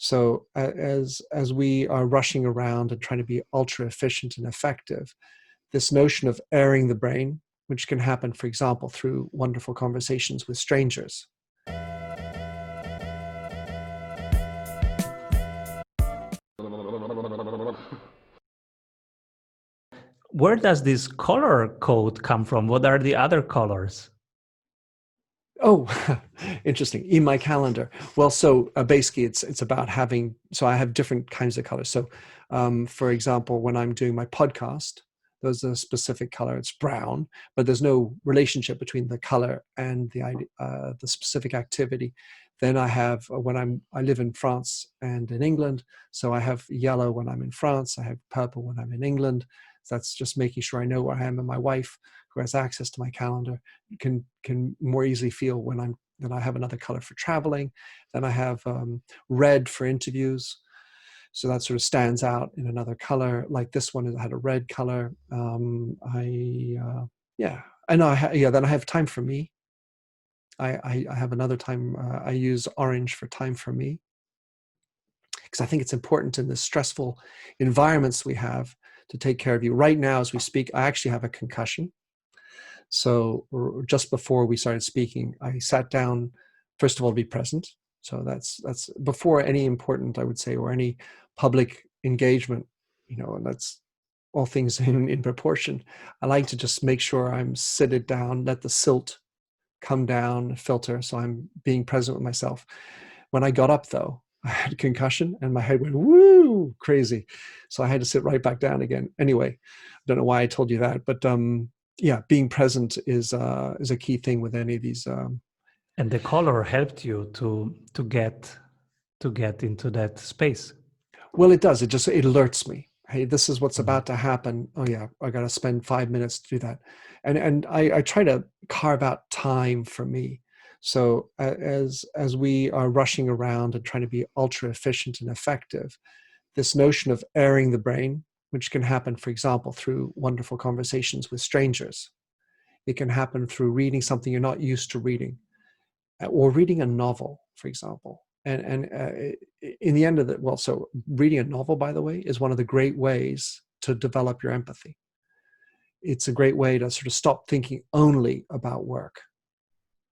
So as we are rushing around and trying to be ultra efficient and effective, this notion of airing the brain, which can happen, for example, through wonderful conversations with strangers. Where does this color code come from? What are the other colors? Oh, interesting. In my calendar. Well, so basically it's about having, so I have different kinds of colors. So for example, when I'm doing my podcast, there's a specific color, it's brown, but there's no relationship between the color and the specific activity. Then I have, I live in France and in England, so I have yellow when I'm in France, I have purple when I'm in England. So that's just making sure I know where I am, and my wife, who has access to my calendar, can more easily feel when then I have another color for traveling. Then I have red for interviews. So that sort of stands out in another color. Like this one, it had a red color. Then I have time for me. I have another time. I use orange for time for me, because I think it's important in the stressful environments we have to take care of you. Right now, as we speak, I actually have a concussion. So just before we started speaking, I sat down, first of all, to be present. So that's before any important, I would say, or any public engagement, and that's all things in proportion. I like to just make sure I'm seated down, let the silt come down, filter, so I'm being present with myself. When I got up, though, I had a concussion and my head went woo crazy, so I had to sit right back down again. Anyway, I don't know why I told you that, but yeah, being present is a key thing with any of these. And the color helped you to get into that space. Well, it does. It alerts me. Hey, this is what's about to happen. Oh yeah, I got to spend 5 minutes to do that, and I try to carve out time for me. So as we are rushing around and trying to be ultra efficient and effective, this notion of airing the brain, which can happen, for example, through wonderful conversations with strangers. It can happen through reading something you're not used to reading, or reading a novel, for example. And in the end of it, so reading a novel, by the way, is one of the great ways to develop your empathy. It's a great way to sort of stop thinking only about work.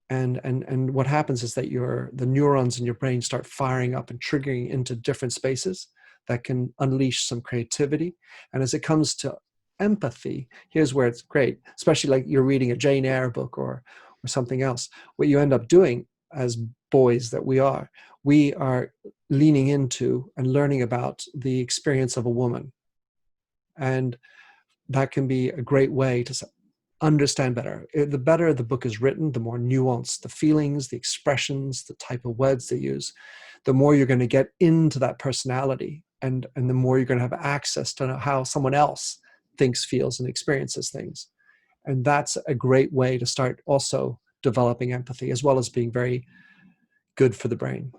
And what happens is that the neurons in your brain start firing up and triggering into different spaces that can unleash some creativity. And as it comes to empathy, here's where it's great, especially like you're reading a Jane Eyre book or something else. What you end up doing as boys that we are leaning into and learning about the experience of a woman. And that can be a great way to understand better. The better the book is written, the more nuanced the feelings, the expressions, the type of words they use, the more you're going to get into that personality, and the more you're going to have access to how someone else thinks, feels, and experiences things. And that's a great way to start also developing empathy, as well as being very good for the brain.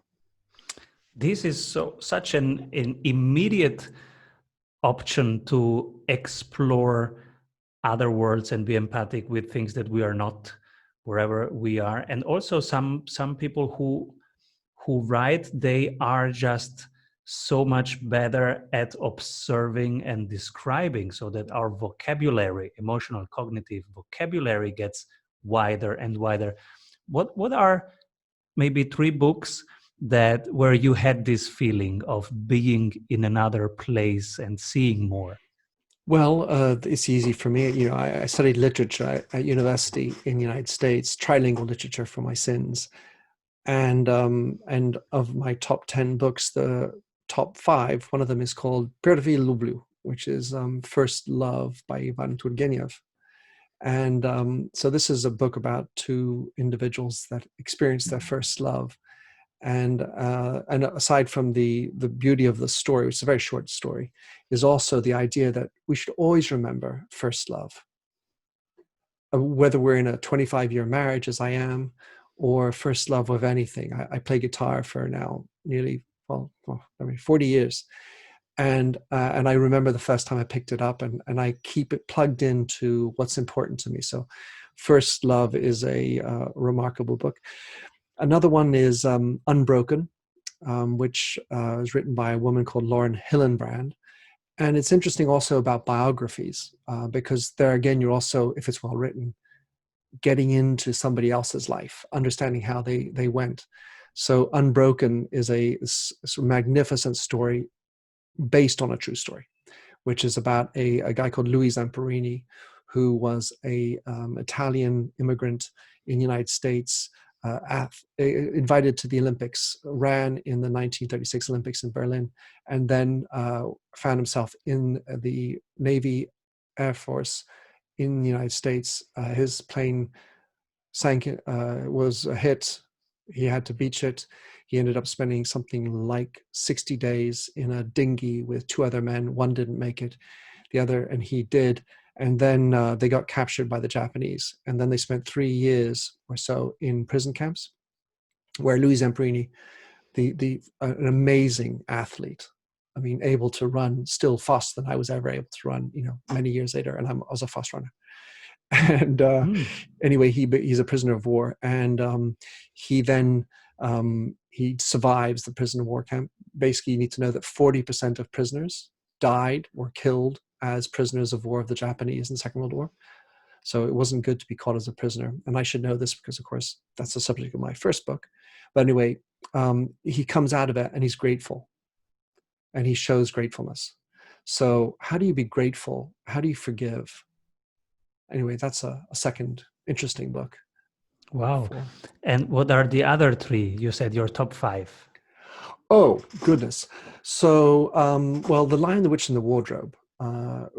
This is such an immediate option to explore other worlds and be empathic with things that we are not, wherever we are. And also some people who write, they are just so much better at observing and describing, so that our vocabulary, emotional, cognitive vocabulary, gets wider and wider. What are maybe 3 books where you had this feeling of being in another place and seeing more? Well, it's easy for me. I studied literature at university in the United States, trilingual literature for my sins. And of my top 10 books, the top 5, one of them is called Pierwszy Lubię, which is First Love by Ivan Turgenev. And so this is a book about 2 individuals that experience their first love. And aside from the beauty of the story, which is a very short story, is also the idea that we should always remember first love. Whether we're in a 25-year marriage, as I am, or first love of anything. I play guitar for now nearly 40 years. And I remember the first time I picked it up, and I keep it plugged into what's important to me. So First Love is a remarkable book. Another one is Unbroken which was written by a woman called Lauren Hillenbrand. And it's interesting also about biographies, because there again, you're also, if it's well written, getting into somebody else's life, understanding how they went. So Unbroken is a magnificent story based on a true story, which is about a guy called Louis Zamperini, who was a Italian immigrant in the United States, invited to the Olympics, ran in the 1936 Olympics in Berlin, and then found himself in the Navy Air Force in the United States. His plane sank, was a hit. He had to beach it. He ended up spending something like 60 days in a dinghy with two other men. One didn't make it, the other, and he did. And then they got captured by the Japanese. And then they spent 3 years or so in prison camps, where Louis Zamperini, an amazing athlete, I mean, able to run still faster than I was ever able to run, many years later. And I was a fast runner. And anyway, he's a prisoner of war, and he then he survives the prisoner of war camp. Basically, you need to know that 40% of prisoners died or killed as prisoners of war of the Japanese in the Second World War. So it wasn't good to be caught as a prisoner. And I should know this because, of course, that's the subject of my first book. But anyway, he comes out of it and he's grateful, and he shows gratefulness. So how do you be grateful? How do you forgive? Anyway, that's a second interesting book. Wow. And what are the other three? You said your top 5. Oh, goodness. So, well, The Lion, the Witch, and the Wardrobe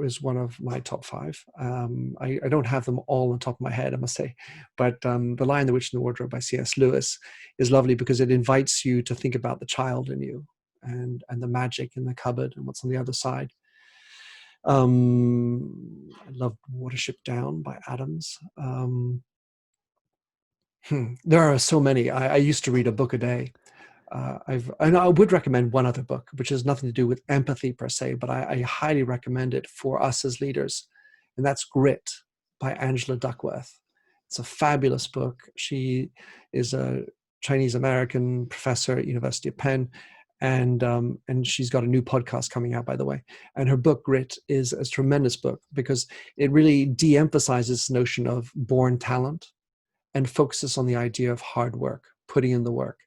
is one of my top 5. I don't have them all on top of my head, I must say. But The Lion, the Witch, and the Wardrobe by C.S. Lewis is lovely because it invites you to think about the child in you and the magic in the cupboard and what's on the other side. I love Watership Down by Adams. There are so many. I used to read a book a day. And I would recommend one other book, which has nothing to do with empathy per se, but I highly recommend it for us as leaders. And that's Grit by Angela Duckworth. It's a fabulous book. She is a Chinese American professor at University of Penn. And she's got a new podcast coming out, by the way. And her book, Grit, is a tremendous book because it really de-emphasizes this notion of born talent and focuses on the idea of hard work, putting in the work.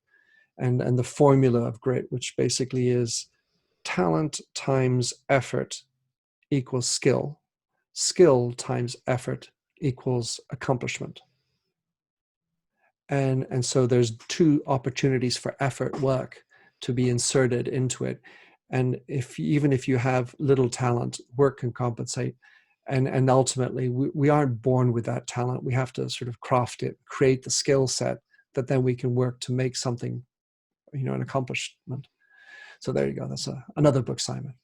And the formula of grit, which basically is talent times effort equals skill. Skill times effort equals accomplishment. And so there's 2 opportunities for effort work to be inserted into it. And even if you have little talent, work can compensate. And ultimately, we aren't born with that talent. We have to sort of craft it, create the skill set that then we can work to make something, an accomplishment. So there you go. That's another book, Simon.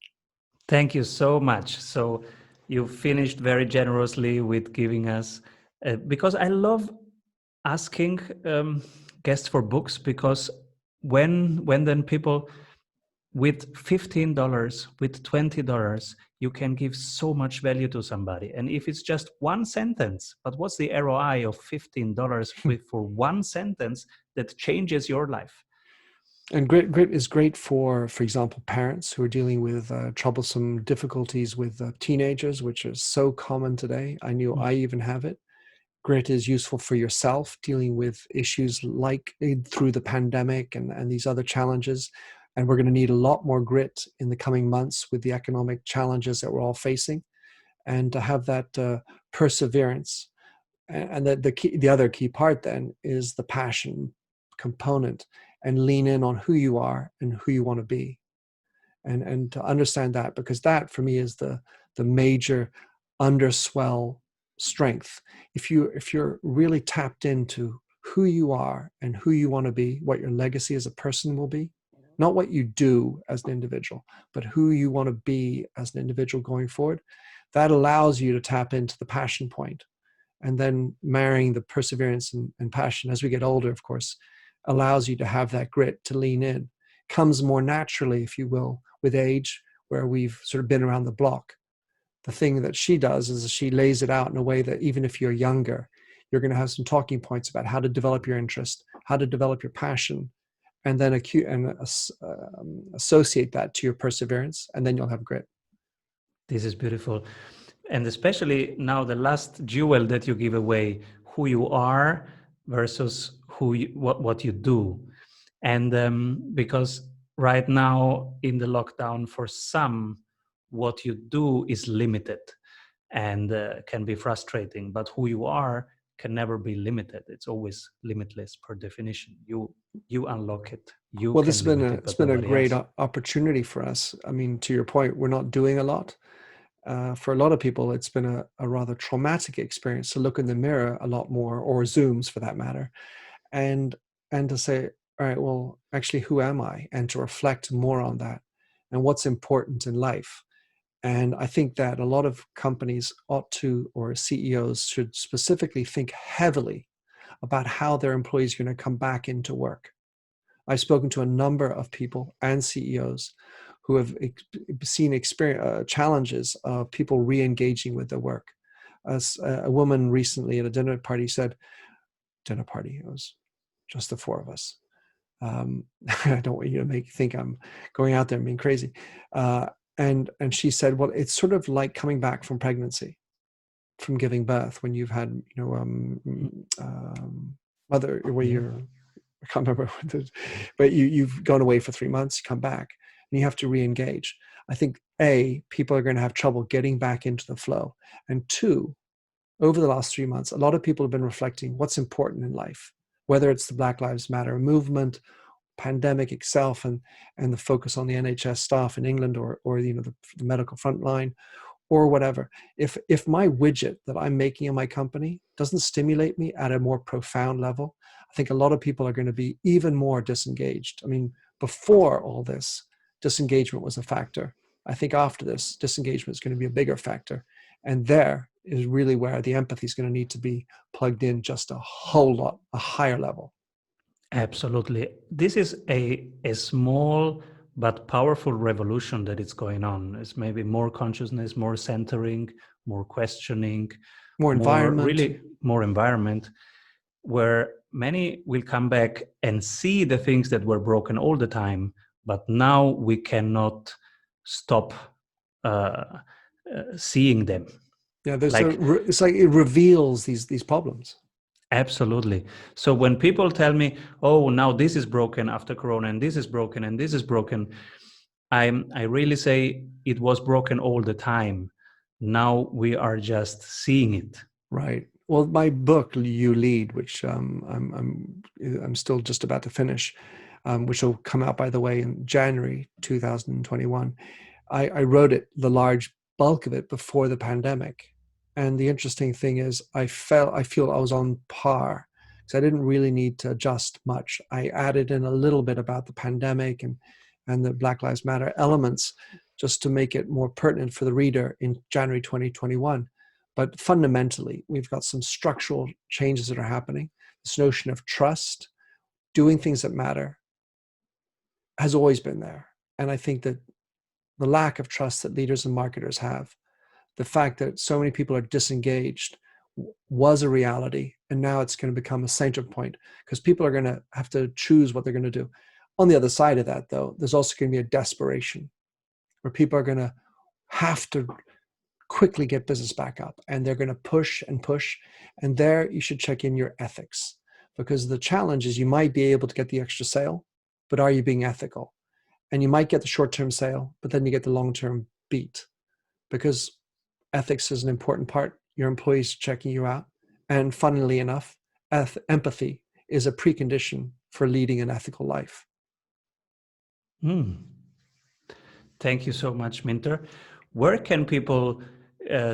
Thank you so much. So you finished very generously with giving us, because I love asking guests for books, because when then people with $15, with $20, you can give so much value to somebody. And if it's just one sentence, but what's the ROI of $15 for one sentence that changes your life? And grit is great for example, parents who are dealing with troublesome difficulties with teenagers, which is so common today. I knew I even have it. Grit is useful for yourself, dealing with issues like through the pandemic and these other challenges. And we're going to need a lot more grit in the coming months with the economic challenges that we're all facing. And to have that perseverance. And the other key part then is the passion component, and lean in on who you are and who you want to be. And to understand that, because that for me is the major underswell strength. If you're really tapped into who you are and who you want to be, what your legacy as a person will be, not what you do as an individual, but who you want to be as an individual going forward, that allows you to tap into the passion point. And then marrying the perseverance and passion as we get older, of course, allows you to have that grit to lean in. Comes more naturally, if you will, with age, where we've sort of been around the block. The thing that she does is she lays it out in a way that even if you're younger, you're going to have some talking points about how to develop your interest, how to develop your passion, and then associate that to your perseverance, and then you'll have grit. This is beautiful. And especially now, the last jewel that you give away, who you are versus what you do. And because right now in the lockdown, for some, what you do is limited and can be frustrating, but who you are can never be limited. It's always limitless per definition. You unlock it. You Well, can limit it, it's but been a nobody great else. opportunity for us. I mean, to your point, we're not doing a lot. For a lot of people, it's been a rather traumatic experience to look in the mirror a lot more, or Zooms for that matter, and to say, all right, well, actually, who am I? And to reflect more on that and what's important in life. And I think that a lot of companies ought to, or CEOs should specifically think heavily about how their employees are going to come back into work. I've spoken to a number of people and CEOs who have seen challenges of people re-engaging with their work. As a woman recently at a dinner party said, it was just the four of us. I don't want you to think I'm going out there and being crazy. And she said, well, it's sort of like coming back from pregnancy, from giving birth, when you've had, mother, where you're, I can't remember, but you've gone away for 3 months, you come back, and you have to re-engage. I think, A, people are going to have trouble getting back into the flow. And two, over the last 3 months, a lot of people have been reflecting what's important in life, whether it's the Black Lives Matter movement, pandemic itself, and the focus on the NHS staff in England, or the medical frontline, or whatever. If my widget that I'm making in my company doesn't stimulate me at a more profound level, I think a lot of people are going to be even more disengaged. I mean, before all this, disengagement was a factor. I think after this, disengagement is going to be a bigger factor. And there is really where the empathy is going to need to be plugged in just a whole lot, a higher level. Absolutely. This is a small but powerful revolution that is going on. It's maybe more consciousness, more centering, more questioning, More environment. more environment, where many will come back and see the things that were broken all the time, but now we cannot stop seeing them. Yeah, it's like it reveals these problems. Absolutely. So when people tell me, oh, now this is broken after Corona, and this is broken, and this is broken, I really say it was broken all the time. Now we are just seeing it. Right. Well, my book, You Lead, which I'm still just about to finish, which will come out, by the way, in January 2021. I wrote it, the large bulk of it, before the pandemic. And the interesting thing is, I feel I was on par, because I didn't really need to adjust much. I added in a little bit about the pandemic and the Black Lives Matter elements, just to make it more pertinent for the reader in January 2021. But fundamentally, we've got some structural changes that are happening. This notion of trust, doing things that matter, has always been there. And I think that the lack of trust that leaders and marketers have, the fact that so many people are disengaged, was a reality. And now it's going to become a center point, because people are going to have to choose what they're going to do. On the other side of that, though, there's also going to be a desperation, where people are going to have to quickly get business back up, and they're going to push and push. And there you should check in your ethics, because the challenge is, you might be able to get the extra sale, but are you being ethical? And you might get the short-term sale, but then you get the long-term beat, because ethics is an important part. Your employees checking you out. And funnily enough, empathy is a precondition for leading an ethical life. Thank you so much, Minter. Where can people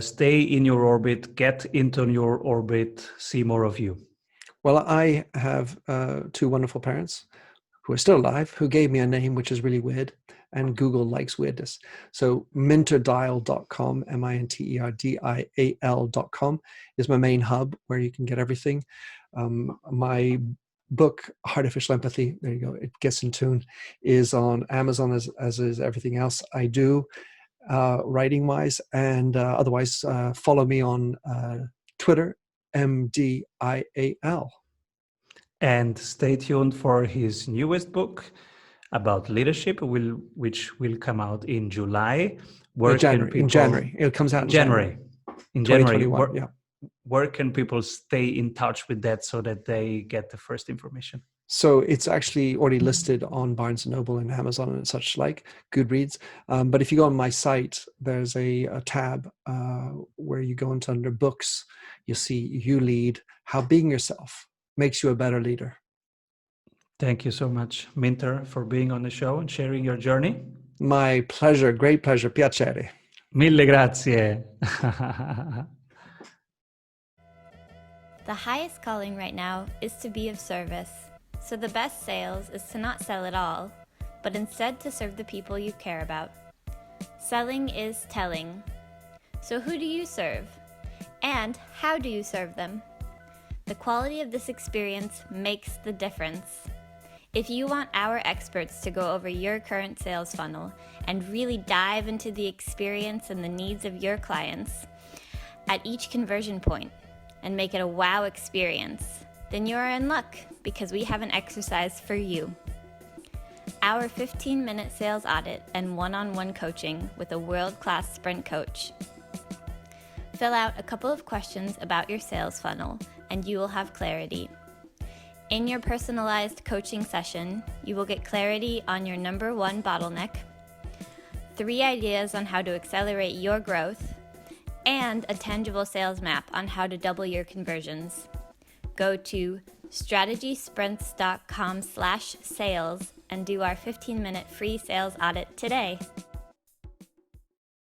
stay in your orbit, get into your orbit, see more of you? Well, I have two wonderful parents who are still alive, who gave me a name which is really weird, and Google likes weirdness. So minterdial.com, minterdial.com is my main hub, where you can get everything. My book, Artificial Empathy, there you go, it gets in tune, is on Amazon, as is everything else I do, writing-wise. And otherwise, follow me on Twitter, MDIAL. And stay tuned for his newest book about leadership, which will come out in July. Where can January. In people January. It comes out in in January January? In January, 2021. Yeah. where can people stay in touch with that so that they get the first information? So it's actually already listed on Barnes & Noble and Amazon and such like, Goodreads. But if you go on my site, there's a tab where you go into under books. You'll see You Lead, How Being Yourself Makes You a Better Leader. Thank you so much, Minter, for being on the show and sharing your journey. My pleasure. Great pleasure. Piacere. Mille grazie. The highest calling right now is to be of service. So the best sales is to not sell at all, but instead to serve the people you care about. Selling is telling. So who do you serve? And how do you serve them? The quality of this experience makes the difference. If you want our experts to go over your current sales funnel and really dive into the experience and the needs of your clients at each conversion point and make it a wow experience, then you are in luck because we have an exercise for you. Our 15-minute sales audit and one-on-one coaching with a world-class sprint coach. Fill out a couple of questions about your sales funnel and you will have clarity. In your personalized coaching session, you will get clarity on your number one bottleneck, 3 ideas on how to accelerate your growth, and a tangible sales map on how to double your conversions. Go to strategysprints.com/sales and do our 15-minute free sales audit today.